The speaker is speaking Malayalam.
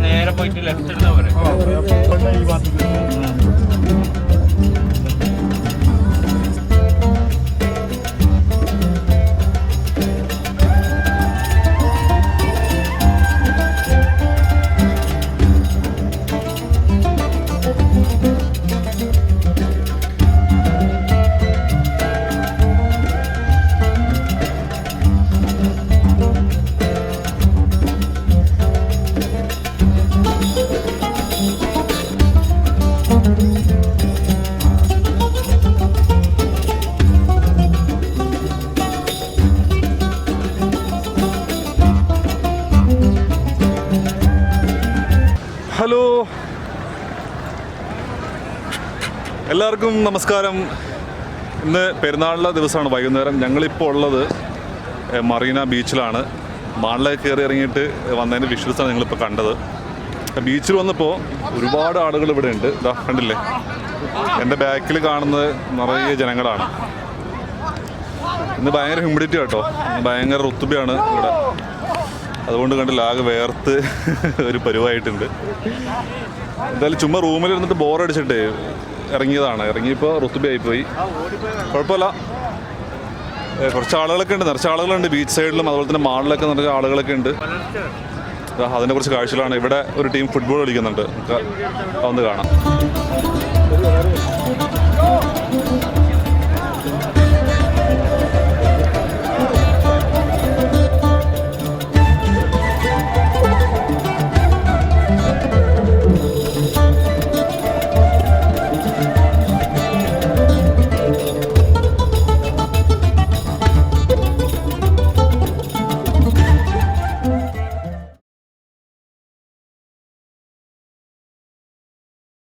നേരെ പോയിട്ട് ലെഫ്റ്റ് എടുത്താൽ പറയാം. ഹലോ, എല്ലാവർക്കും നമസ്കാരം. ഇന്ന് പെരുന്നാളിൻ്റെ ദിവസമാണ്. വൈകുന്നേരം ഞങ്ങളിപ്പോൾ ഉള്ളത് മറീന ബീച്ചിലാണ്. മാളിലേക്ക് കയറി ഇറങ്ങിയിട്ട് വന്നതിൻ്റെ വിഷ്വൽസാണ് നിങ്ങളിപ്പോൾ കണ്ടത്. ബീച്ചിൽ വന്നപ്പോൾ ഒരുപാട് ആളുകൾ ഇവിടെ ഉണ്ട്. ഇതാ കണ്ടില്ലേ, എൻ്റെ ബാക്കിൽ കാണുന്നത് നിറയെ ജനങ്ങളാണ്. ഇന്ന് ഭയങ്കര ഹ്യൂമിഡിറ്റി കേട്ടോ, ഭയങ്കര ഋതുബയാണ് ഇവിടെ. അതുകൊണ്ട് കണ്ടില്ല, ആകെ വേർത്ത് ഒരു പരുവായിട്ടുണ്ട്. എന്തായാലും ചുമ്മാ റൂമിലിരുന്നിട്ട് ബോറടിച്ചിട്ടേ ഇറങ്ങിയതാണ്. ഇറങ്ങിയപ്പോൾ ഋതുബയായിപ്പോയി. കുഴപ്പമില്ല, കുറച്ച് ആളുകളൊക്കെ ഉണ്ട്, നിറച്ച് ആളുകളുണ്ട് ബീച്ച് സൈഡിലും. അതുപോലെ തന്നെ മാളിലൊക്കെ നിറച്ച് ആളുകളൊക്കെ ഉണ്ട്. അതിനെ കുറിച്ച് കാഴ്ചകളാണ്. ഇവിടെ ഒരു ടീം ഫുട്ബോൾ കളിക്കുന്നുണ്ട്, നമുക്ക് അതൊന്ന് കാണാം.